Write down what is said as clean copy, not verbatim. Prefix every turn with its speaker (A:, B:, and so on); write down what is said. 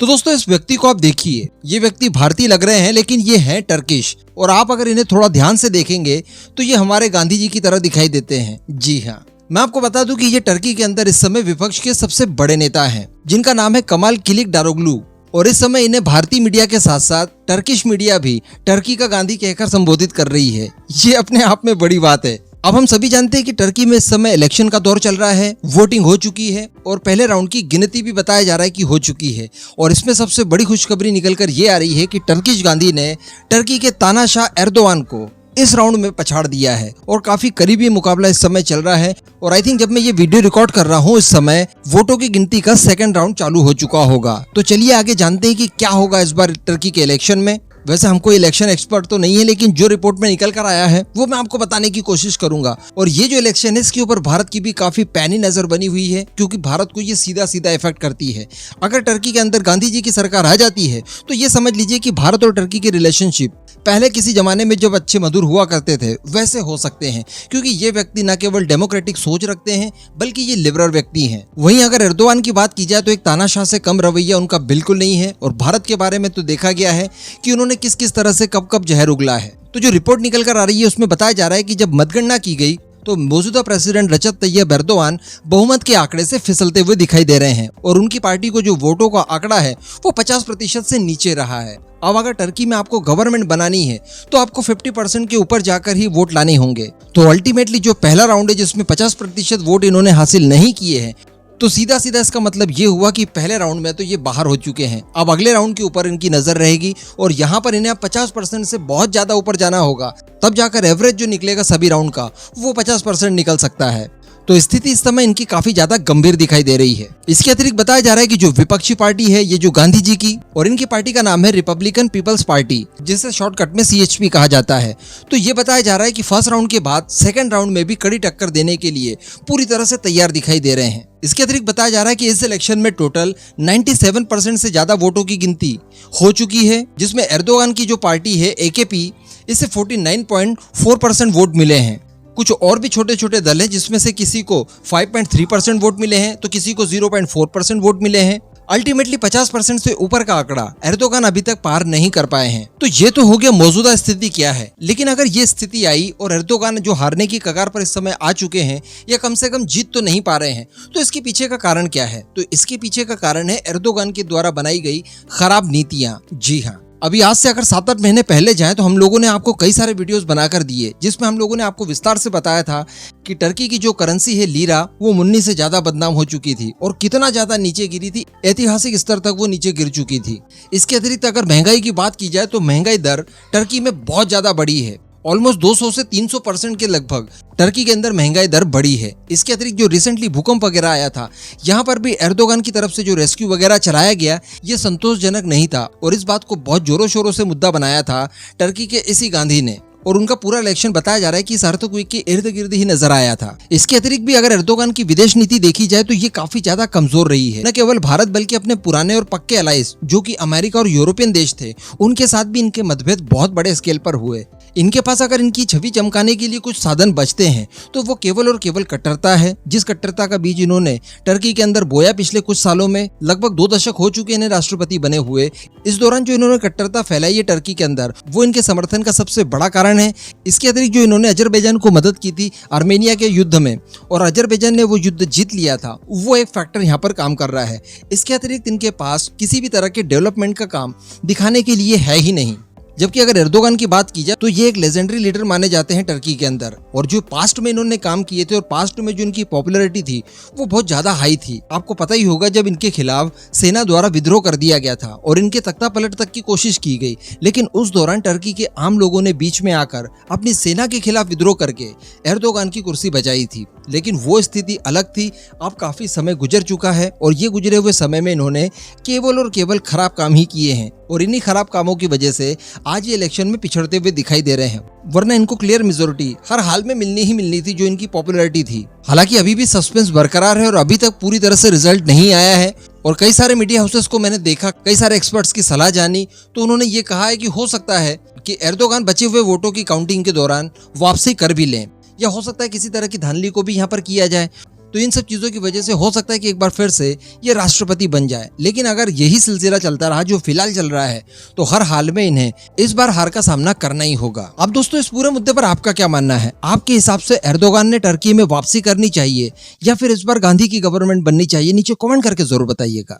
A: तो दोस्तों इस व्यक्ति को आप देखिए, ये व्यक्ति भारतीय लग रहे हैं लेकिन ये हैं टर्किश, और आप अगर इन्हें थोड़ा ध्यान से देखेंगे तो ये हमारे गांधी जी की तरह दिखाई देते हैं। जी हाँ, मैं आपको बता दूं कि ये टर्की के अंदर इस समय विपक्ष के सबसे बड़े नेता हैं, जिनका नाम है कमाल किलिकदारोग्लू। और इस समय इन्हें भारतीय मीडिया के साथ साथ टर्किश मीडिया भी टर्की का गांधी कहकर संबोधित कर रही है। ये अपने आप में बड़ी बात है। अब हम सभी जानते हैं कि टर्की में इस समय इलेक्शन का दौर चल रहा है, वोटिंग हो चुकी है और पहले राउंड की गिनती भी बताया जा रहा है कि हो चुकी है। और इसमें सबसे बड़ी खुशखबरी निकलकर ये आ रही है कि टर्किश गांधी ने टर्की के तानाशाह एर्दोगान को इस राउंड में पछाड़ दिया है और काफी करीबी मुकाबला इस समय चल रहा है। और आई थिंक जब मैं ये वीडियो रिकॉर्ड कर रहा हूँ इस समय वोटों की गिनती का सेकंड राउंड चालू हो चुका होगा। तो चलिए आगे जानते हैं कि क्या होगा इस बार टर्की के इलेक्शन में। वैसे हम कोई इलेक्शन एक्सपर्ट तो नहीं है, लेकिन जो रिपोर्ट में निकल कर आया है वो मैं आपको बताने की कोशिश करूंगा। और ये जो इलेक्शन है इसके ऊपर भारत की भी काफी पैनी नजर बनी हुई है, क्योंकि भारत को ये सीधा सीधा इफेक्ट करती है। अगर टर्की के अंदर गांधी जी की सरकार आ जाती है तो ये समझ लीजिए कि भारत और टर्की की रिलेशनशिप पहले किसी जमाने में जब अच्छे मधुर हुआ करते थे वैसे हो सकते हैं, क्योंकि ये व्यक्ति न केवल डेमोक्रेटिक सोच रखते हैं बल्कि ये लिबरल व्यक्ति हैं। वहीं अगर एर्दोगान की बात की जाए तो एक तानाशाह से कम रवैया उनका बिल्कुल नहीं है। और भारत के बारे में तो देखा गया है कि उन्होंने किस किस तरह से कब कब जहर उगला है। तो जो रिपोर्ट निकल कर आ रही है उसमें बताया जा रहा है कि जब मतगणना की गई तो मौजूदा प्रेसिडेंट रजब तैयब एर्दोगान बहुमत के आंकड़े से फिसलते हुए दिखाई दे रहे हैं और उनकी पार्टी को जो वोटों का आंकड़ा है वो 50% से नीचे रहा है। अब अगर टर्की में आपको गवर्नमेंट बनानी है तो आपको 50% के ऊपर जाकर ही वोट लाने होंगे। तो अल्टीमेटली जो पहला राउंड है जिसमें 50% वोट इन्होंने हासिल नहीं किए हैं, तो सीधा सीधा इसका मतलब ये हुआ कि पहले राउंड में तो ये बाहर हो चुके हैं। अब अगले राउंड के ऊपर इनकी नजर रहेगी और यहाँ पर इन्हें 50% से बहुत ज्यादा ऊपर जाना होगा, तब जाकर एवरेज जो निकलेगा सभी राउंड का वो 50% निकल सकता है। तो स्थिति इस समय इनकी काफी ज्यादा गंभीर दिखाई दे रही है। इसके अतिरिक्त बताया जा रहा है कि जो विपक्षी पार्टी है ये जो गांधी जी की, और इनकी पार्टी का नाम है रिपब्लिकन पीपल्स पार्टी, जिसे शॉर्टकट में CHP कहा जाता है। तो ये बताया जा रहा है कि फर्स्ट राउंड के बाद सेकंड राउंड में भी कड़ी टक्कर देने के लिए पूरी तरह से तैयार दिखाई दे रहे हैं। इसके अतिरिक्त बताया जा रहा है कि इस इलेक्शन में टोटल 97% से ज्यादा वोटों की गिनती हो चुकी है, जिसमें एर्दोगान की जो पार्टी है AKP, इसे 49.4% वोट मिले हैं। कुछ और भी छोटे छोटे दल हैं जिसमें से किसी को 5.3% वोट मिले हैं तो किसी को 0.4% वोट मिले हैं। अल्टीमेटली 50% से ऊपर का आंकड़ा एर्दोगान अभी तक पार नहीं कर पाए हैं। तो ये तो हो गया मौजूदा स्थिति क्या है, लेकिन अगर ये स्थिति आई और एर्दोगान जो हारने की कगार पर इस समय आ चुके हैं या कम से कम जीत तो नहीं पा रहे हैं, तो इसके पीछे का कारण क्या है? तो इसके पीछे का कारण है एर्दोगान के द्वारा बनाई गई खराब नीतियां। जी हाँ, अभी आज से अगर 7-8 महीने पहले जाएं तो हम लोगों ने आपको कई सारे वीडियोस बनाकर दिए, जिसमें हम लोगों ने आपको विस्तार से बताया था कि टर्की की जो करेंसी है लीरा वो मुन्नी से ज्यादा बदनाम हो चुकी थी और कितना ज्यादा नीचे गिरी थी, ऐतिहासिक स्तर तक वो नीचे गिर चुकी थी। इसके अतिरिक्त अगर महंगाई की बात की जाए तो महंगाई दर टर्की में बहुत ज्यादा बढ़ी है, ऑलमोस्ट 200 से 300% के लगभग टर्की के अंदर महंगाई दर बढ़ी है। इसके अतिरिक्त जो रिसेंटली भूकंप वगैरह आया था, यहाँ पर भी एर्दोगान की तरफ से जो रेस्क्यू वगैरह चलाया गया ये संतोषजनक नहीं था और इस बात को बहुत जोरों शोरों से मुद्दा बनाया था टर्की के इसी गांधी ने। और उनका पूरा इलेक्शन बताया जा रहा है कि इस अर्थक्वेक के इर्द गिर्द ही नजर आया था। इसके अतिरिक्त भी अगर एर्दोगान की विदेश नीति देखी जाए तो ये काफी ज्यादा कमजोर रही है। न केवल भारत बल्कि अपने पुराने और पक्के अलाइज जो कि अमेरिका और यूरोपियन देश थे, उनके साथ भी इनके मतभेद बहुत बड़े स्केल पर हुए। इनके पास अगर इनकी छवि चमकाने के लिए कुछ साधन बचते हैं तो वो केवल और केवल कट्टरता है, जिस कट्टरता का बीज इन्होंने टर्की के अंदर बोया पिछले कुछ सालों में। लगभग 2 दशक हो चुके इन्हें राष्ट्रपति बने हुए। इस दौरान जो इन्होंने कट्टरता फैलाई है टर्की के अंदर, वो इनके समर्थन का सबसे बड़ा कारण है। इसके अतिरिक्त जो इन्होंने अजरबैजान को मदद की थी आर्मेनिया के युद्ध में और अजरबैजान ने वो युद्ध जीत लिया था, वो एक फैक्टर यहाँ पर काम कर रहा है। इसके अतिरिक्त इनके पास किसी भी तरह के डेवलपमेंट का काम दिखाने के लिए है ही नहीं। जबकि अगर एर्दोगान की बात की जाए तो ये एक लेजेंडरी लीडर माने जाते हैं टर्की के अंदर, और जो पास्ट में इन्होंने काम किए थे और पास्ट में जो इनकी पॉपुलैरिटी थी वो बहुत ज्यादा हाई थी। आपको पता ही होगा जब इनके खिलाफ सेना द्वारा विद्रोह कर दिया गया था और इनके तख्ता पलट तक की कोशिश की गई, लेकिन उस दौरान टर्की के आम लोगों ने बीच में आकर अपनी सेना के खिलाफ विद्रोह करके एर्दोगान की कुर्सी बचाई थी। लेकिन वो स्थिति अलग थी। अब काफी समय गुजर चुका है और ये गुजरे हुए समय में इन्होंने केवल और केवल खराब काम ही किए हैं और इन्हीं खराब कामों की वजह से आज ये इलेक्शन में पिछड़ते हुए दिखाई दे रहे हैं। वरना इनको क्लियर मेजोरिटी हर हाल में मिलनी ही मिलनी थी जो इनकी पॉपुलैरिटी थी। हालांकि अभी भी सस्पेंस बरकरार है और अभी तक पूरी तरह से रिजल्ट नहीं आया है। और कई सारे मीडिया हाउसेस को मैंने देखा, कई सारे एक्सपर्ट्स की सलाह जानी, तो उन्होंने ये कहा है कि हो सकता है कि एर्दोगान बचे हुए वोटों की काउंटिंग के दौरान वापसी कर भी लें, या हो सकता है किसी तरह की धांधली को भी यहाँ पर किया जाए। तो इन सब चीजों की वजह से हो सकता है कि एक बार फिर से ये राष्ट्रपति बन जाए। लेकिन अगर यही सिलसिला चलता रहा जो फिलहाल चल रहा है, तो हर हाल में इन्हें इस बार हार का सामना करना ही होगा। अब दोस्तों, इस पूरे मुद्दे पर आपका क्या मानना है? आपके हिसाब से एर्दोगान ने टर्की में वापसी करनी चाहिए या फिर इस बार गांधी की गवर्नमेंट बननी चाहिए? नीचे कमेंट करके जरूर बताइएगा।